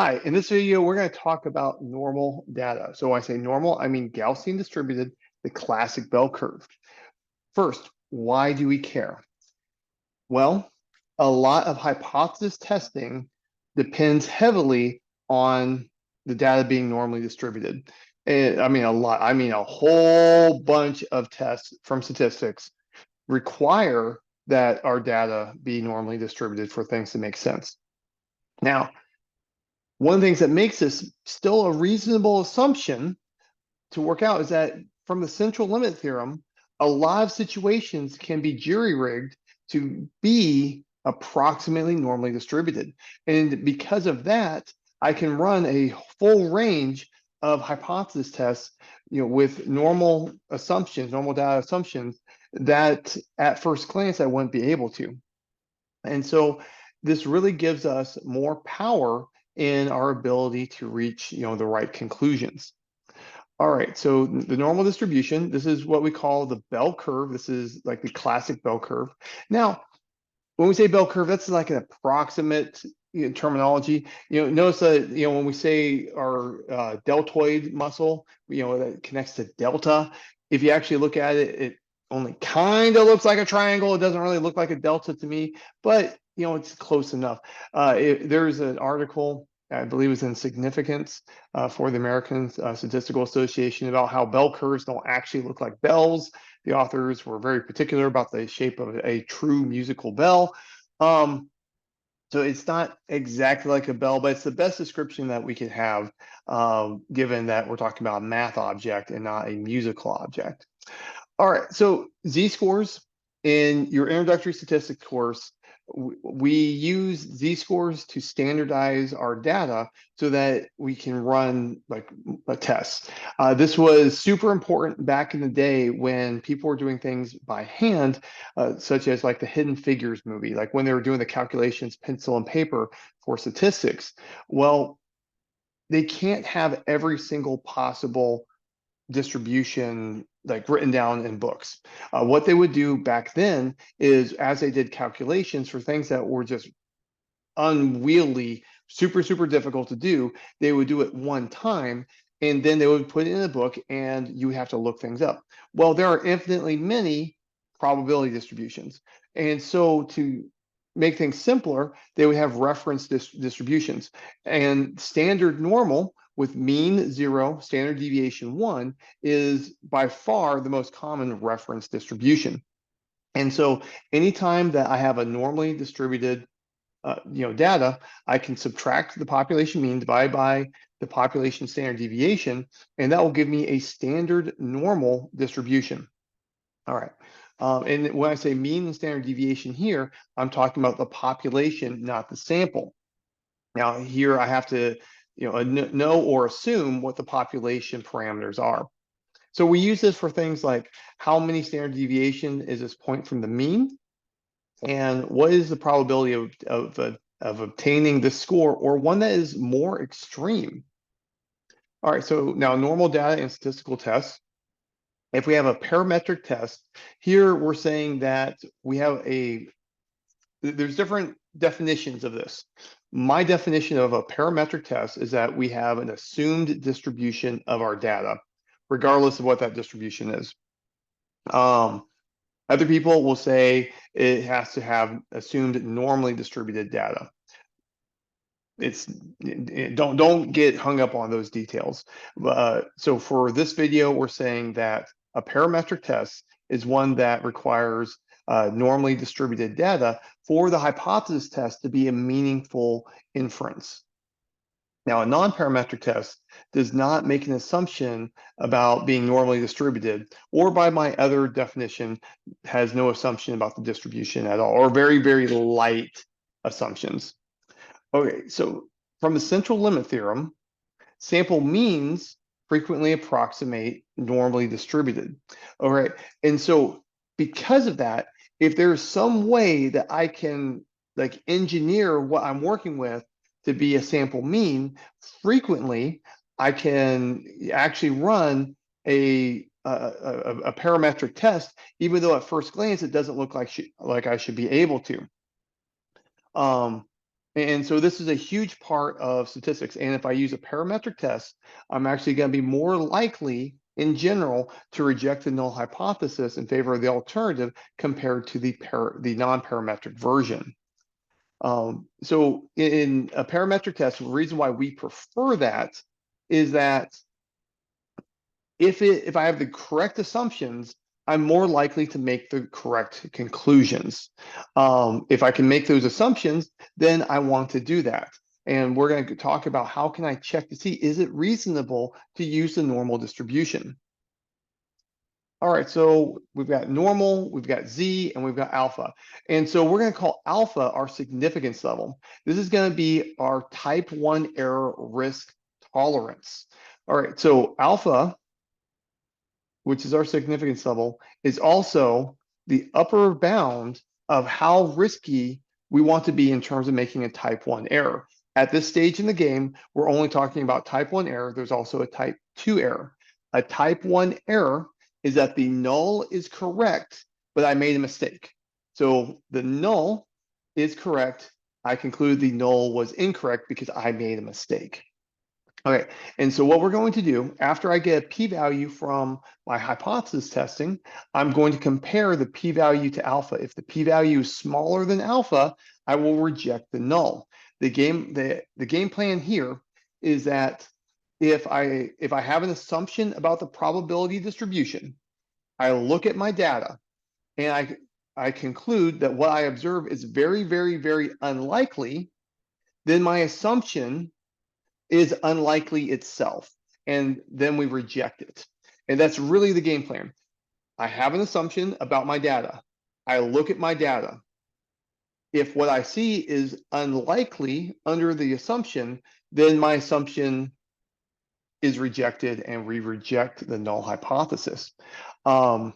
Hi, in this video, we're going to talk about normal data. So when I say normal, I mean Gaussian distributed, the classic bell curve. First, why do we care? Well, a lot of hypothesis testing depends heavily on the data being normally distributed. And I mean a lot, I mean a whole bunch of tests from statistics require that our data be normally distributed for things to make sense. Now, one of the things that makes this still a reasonable assumption to work out is that from the central limit theorem, a lot of situations can be jury-rigged to be approximately normally distributed. And because of that, I can run a full range of hypothesis tests, with normal assumptions, normal data assumptions that at first glance I wouldn't be able to. And so this really gives us more power in our ability to reach, the right conclusions. All right, so the normal distribution, this is what we call the bell curve. This is like the classic bell curve. Now, when we say bell curve, that's like an approximate terminology. Notice that, when we say our deltoid muscle, that connects to delta, if you actually look at it, it only kind of looks like a triangle. It doesn't really look like a delta to me, but, it's close enough. There's an article, I believe it's in Significance for the American Statistical Association, about how bell curves don't actually look like bells. The authors were very particular about the shape of a true musical bell. So it's not exactly like a bell, but it's the best description that we could have, given that we're talking about a math object and not a musical object. All right, so z-scores in your introductory statistics course, we use z-scores to standardize our data so that we can run like a test. This was super important back in the day when people were doing things by hand, such as like the Hidden Figures movie, like when they were doing the calculations pencil and paper for statistics. Well, they can't have every single possible distribution like written down in books. What they would do back then is, as they did calculations for things that were just unwieldy, super difficult to do, they would do it one time and then they would put it in a book and you have to look things up. Well, there are infinitely many probability distributions. And so to make things simpler, they would have reference distributions, and standard normal with mean 0, standard deviation 1 is by far the most common reference distribution. And so anytime that I have a normally distributed data, I can subtract the population mean, divide by the population standard deviation, and that will give me a standard normal distribution. All right. And when I say mean and standard deviation here, I'm talking about the population, not the sample. Now here I have to, know or assume what the population parameters are. So we use this for things like how many standard deviation is this point from the mean, and what is the probability of obtaining this score, or one that is more extreme. All right, so now normal data and statistical tests. If we have a parametric test, here we're saying that there's different definitions of this. My definition of a parametric test is that we have an assumed distribution of our data, regardless of what that distribution is. Other people will say it has to have assumed normally distributed data. Don't get hung up on those details. So for this video, we're saying that a parametric test is one that requires normally distributed data for the hypothesis test to be a meaningful inference. Now, a non-parametric test does not make an assumption about being normally distributed, or by my other definition, has no assumption about the distribution at all, or very light assumptions. Okay, so from the central limit theorem, sample means frequently approximate normally distributed. All right, and so because of that, if there's some way that I can like engineer what I'm working with to be a sample mean, frequently I can actually run a parametric test, even though at first glance it doesn't look like I should be able to. And so this is a huge part of statistics. And if I use a parametric test, I'm actually going to be more likely in general to reject the null hypothesis in favor of the alternative compared to the non-parametric version. So in a parametric test, the reason why we prefer that is that if I have the correct assumptions, I'm more likely to make the correct conclusions. If I can make those assumptions, then I want to do that. And we're going to talk about how can I check to see, is it reasonable to use the normal distribution? All right, so we've got normal, we've got Z, and we've got alpha. And so we're going to call alpha our significance level. This is going to be our type 1 error risk tolerance. All right, so alpha, which is our significance level, is also the upper bound of how risky we want to be in terms of making a type 1 error. At this stage in the game, we're only talking about type 1 error. There's also a type 2 error. A type 1 error is that the null is correct, but I made a mistake. So the null is correct. I conclude the null was incorrect because I made a mistake. Okay, and so what we're going to do after I get a p-value from my hypothesis testing, I'm going to compare the p-value to alpha. If the p-value is smaller than alpha, I will reject the null. The game plan here is that if I have an assumption about the probability distribution, I look at my data and I conclude that what I observe is very, very, very unlikely, then my assumption is unlikely itself, and then we reject it. And that's really the game plan. I have an assumption about my data. I look at my data. If what I see is unlikely under the assumption, then my assumption is rejected and we reject the null hypothesis. And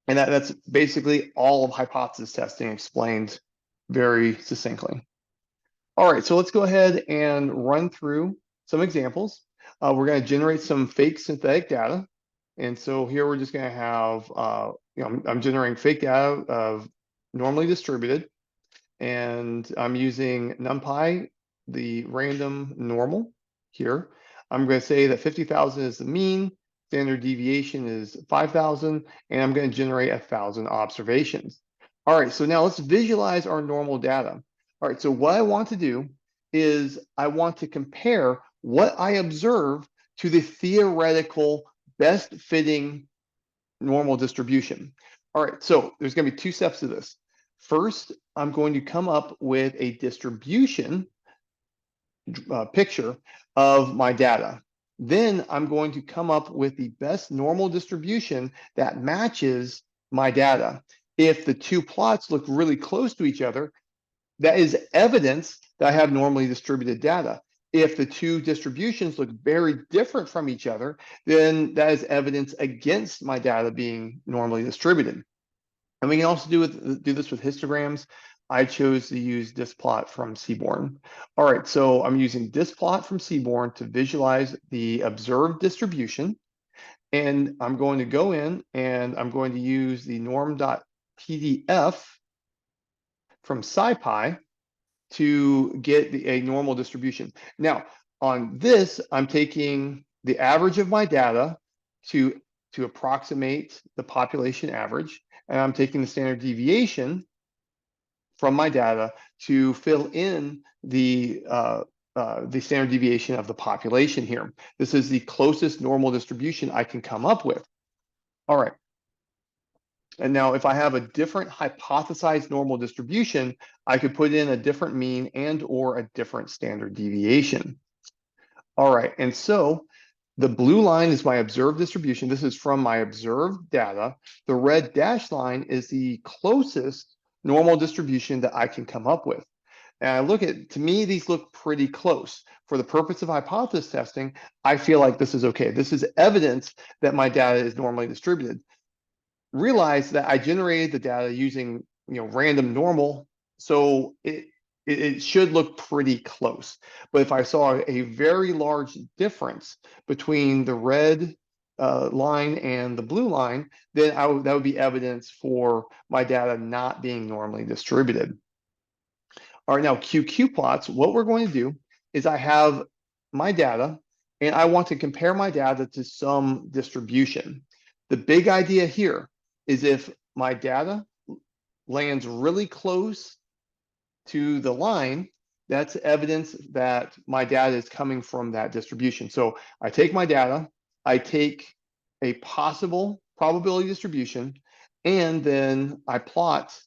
that's basically all of hypothesis testing explained very succinctly. All right, so let's go ahead and run through some examples. We're going to generate some fake synthetic data. And so here we're just going to have, I'm generating fake data of normally distributed. And I'm using NumPy, the random normal here. I'm going to say that 50,000 is the mean, standard deviation is 5,000, and I'm going to generate 1,000 observations. All right, so now let's visualize our normal data. All right, so what I want to do is I want to compare what I observe to the theoretical best fitting normal distribution. All right, so there's going to be two steps to this. First, I'm going to come up with a distribution picture of my data. Then I'm going to come up with the best normal distribution that matches my data. If the two plots look really close to each other, that is evidence that I have normally distributed data. If the two distributions look very different from each other, then that is evidence against my data being normally distributed. And we can also do this with histograms. I chose to use displot from Seaborn. All right, so I'm using displot from Seaborn to visualize the observed distribution. And I'm going to go in and I'm going to use the norm.pdf from SciPy to get a normal distribution. Now, on this, I'm taking the average of my data to approximate the population average, and I'm taking the standard deviation from my data to fill in the standard deviation of the population here. This is the closest normal distribution I can come up with. All right. And now if I have a different hypothesized normal distribution, I could put in a different mean and or a different standard deviation. All right, and so the blue line is my observed distribution. This is from my observed data. The red dashed line is the closest normal distribution that I can come up with. And I look at, to me, these look pretty close. For the purpose of hypothesis testing, I feel like this is okay. This is evidence that my data is normally distributed. Realize that I generated the data using random normal, so it should look pretty close. But if I saw a very large difference between the red line and the blue line, then that would be evidence for my data not being normally distributed. All right, now QQ plots, what we're going to do is I have my data and I want to compare my data to some distribution. The big idea here is if my data lands really close to the line, that's evidence that my data is coming from that distribution. So I take my data, I take a possible probability distribution, and then I plot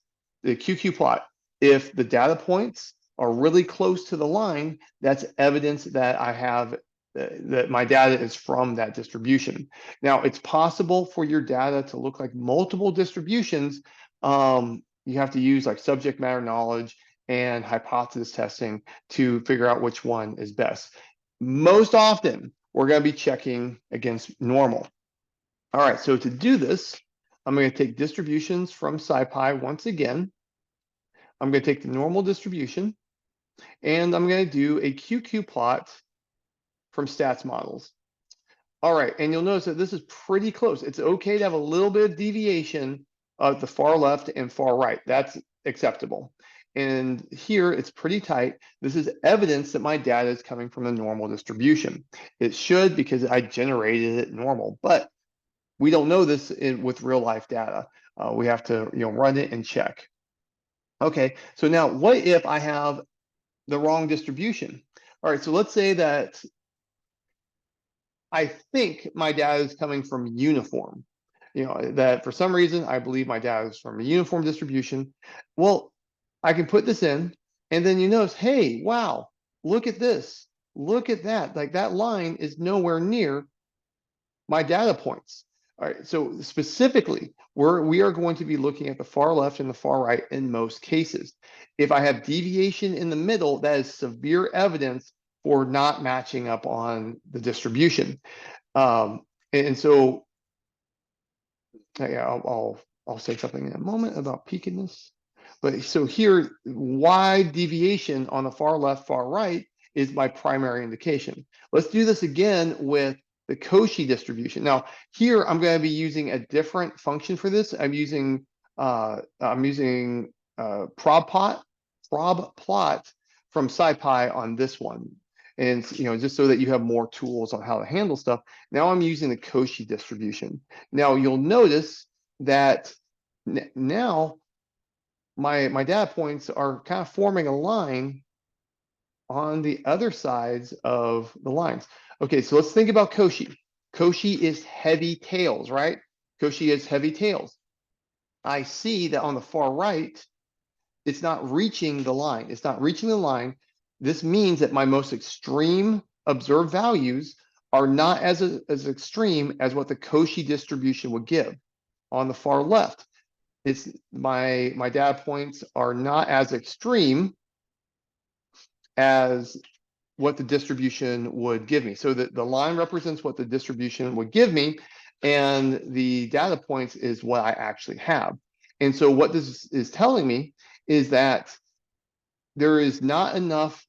the QQ plot. If the data points are really close to the line, that's evidence that I have that my data is from that distribution. Now, it's possible for your data to look like multiple distributions. You have to use like subject matter knowledge and hypothesis testing to figure out which one is best. Most often, we're going to be checking against normal. All right, so to do this, I'm going to take distributions from SciPy once again. I'm going to take the normal distribution, and I'm going to do a QQ plot from stats models. All right, and you'll notice that this is pretty close. It's okay to have a little bit of deviation of the far left and far right. That's acceptable. And here it's pretty tight. This is evidence that my data is coming from a normal distribution. It should because I generated it normal, but we don't know this with real life data. We have to run it and check. Okay, so now what if I have the wrong distribution? All right, so let's say that I think my data is coming from uniform. That for some reason, I believe my data is from a uniform distribution. Well, I can put this in, and then you notice, hey, wow, look at this. Look at that. Like that line is nowhere near my data points. All right, so specifically, we are going to be looking at the far left and the far right in most cases. If I have deviation in the middle, that is severe evidence for not matching up on the distribution. And so, yeah, I'll say something in a moment about peakiness. But so here, wide deviation on the far left, far right is my primary indication. Let's do this again with the Cauchy distribution. Now, here I'm going to be using a different function for this. I'm using probplot from SciPy on this one. And just so that you have more tools on how to handle stuff. Now I'm using the Cauchy distribution. Now you'll notice that now my data points are kind of forming a line on the other sides of the lines. Okay, so let's think about Cauchy. Cauchy is heavy tails, right? Cauchy is heavy tails. I see that on the far right, it's not reaching the line. It's not reaching the line. This means that my most extreme observed values are not as extreme as what the Cauchy distribution would give. On the far left, it's my data points are not as extreme as what the distribution would give me. So the line represents what the distribution would give me, and the data points is what I actually have. And so what this is telling me is that there is not enough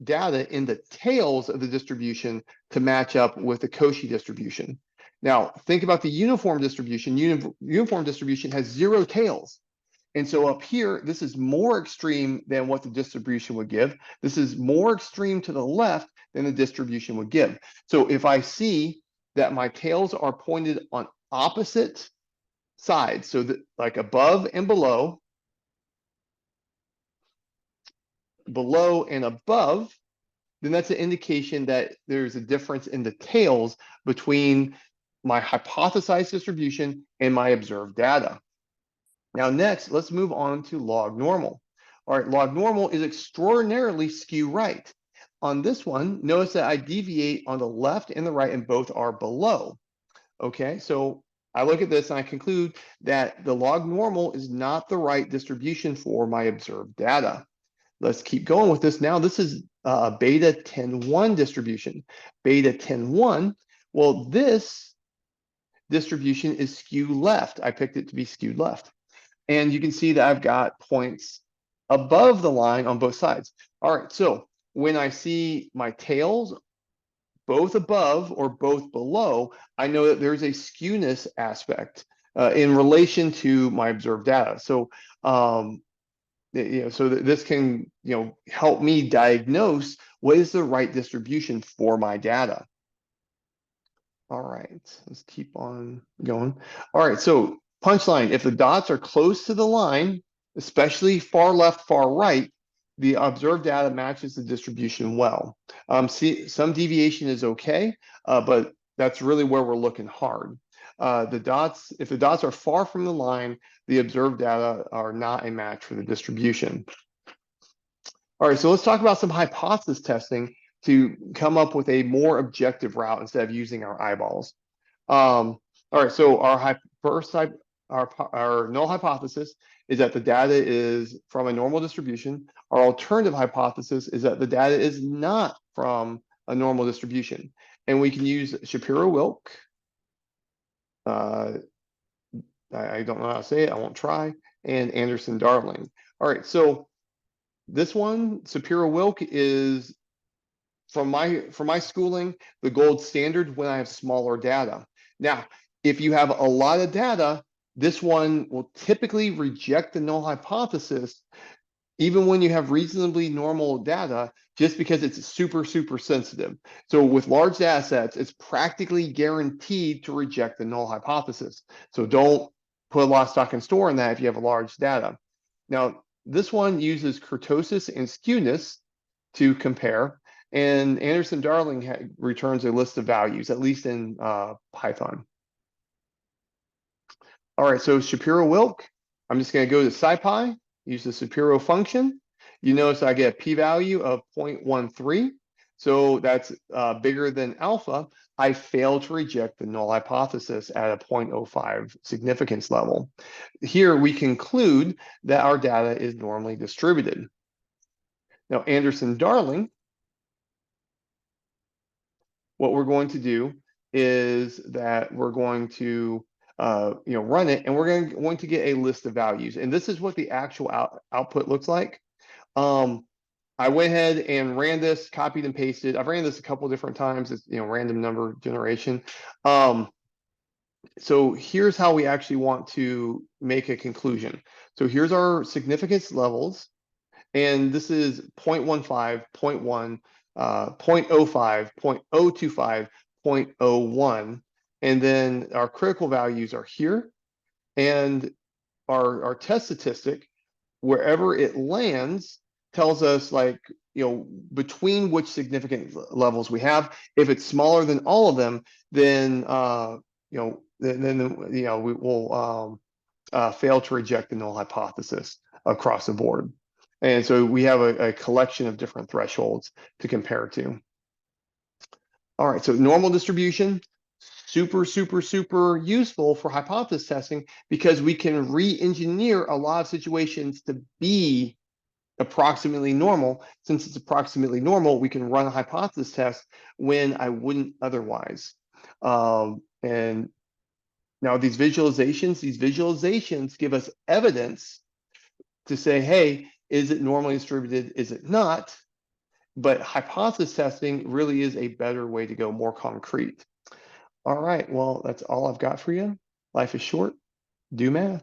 data in the tails of the distribution to match up with the Cauchy distribution. Now, think about the uniform distribution. Uniform distribution has 0 tails. And so up here, this is more extreme than what the distribution would give. This is more extreme to the left than the distribution would give. So if I see that my tails are pointed on opposite sides, so that like above and below and above, then that's an indication that there's a difference in the tails between my hypothesized distribution and my observed data. Now, next, let's move on to log normal. All right, log normal is extraordinarily skew right. On this one, notice that I deviate on the left and the right, and both are below. Okay, so I look at this and I conclude that the log normal is not the right distribution for my observed data. Let's keep going with this. Now, this is a beta 10-1 distribution. Beta 10-1, well, this distribution is skew left. I picked it to be skewed left. And you can see that I've got points above the line on both sides. All right, so when I see my tails both above or both below, I know that there's a skewness aspect in relation to my observed data. So so that this can, help me diagnose what is the right distribution for my data. All right, let's keep on going. All right, so punchline, if the dots are close to the line, especially far left, far right, the observed data matches the distribution well. See, some deviation is okay, but that's really where we're looking hard. If the dots are far from the line, the observed data are not a match for the distribution. All right, so let's talk about some hypothesis testing to come up with a more objective route instead of using our eyeballs. All right, so our null hypothesis is that the data is from a normal distribution. Our alternative hypothesis is that the data is not from a normal distribution. And we can use Shapiro-Wilk. I don't know how to say it, I won't try, and Anderson-Darling. All right, so this one, Shapiro-Wilk, is from my schooling, the gold standard when I have smaller data. Now, if you have a lot of data, this one will typically reject the null hypothesis, even when you have reasonably normal data, just because it's super, super sensitive. So with large data sets, it's practically guaranteed to reject the null hypothesis. So don't put a lot of stock and store in that if you have a large data. Now, this one uses kurtosis and skewness to compare, and Anderson-Darling returns a list of values, at least in Python. All right, so Shapiro-Wilk, I'm just going to go to SciPy, use the Shapiro function. You notice I get a p-value of 0.13, so that's bigger than alpha. I failed to reject the null hypothesis at a 0.05 significance level. Here we conclude that our data is normally distributed. Now, Anderson-Darling, what we're going to do is that we're going to run it, and we're going to get a list of values. And this is what the actual output looks like. I went ahead and ran this, copied and pasted. I've ran this a couple different times. It's random number generation. So here's how we actually want to make a conclusion. So here's our significance levels, and this is 0.15, 0.1, 0.05, 0.025, 0.01, and then our critical values are here, and our test statistic, wherever it lands, tells us between which significant levels we have. If it's smaller than all of them, then we will fail to reject the null hypothesis across the board. And so we have a collection of different thresholds to compare to. All right, so normal distribution, super, super, super useful for hypothesis testing because we can re-engineer a lot of situations to be approximately normal. Since it's approximately normal, we can run a hypothesis test when I wouldn't otherwise. And now these visualizations give us evidence to say, hey, is it normally distributed? Is it not? But hypothesis testing really is a better way to go, more concrete. All right, well, that's all I've got for you. Life is short. Do math.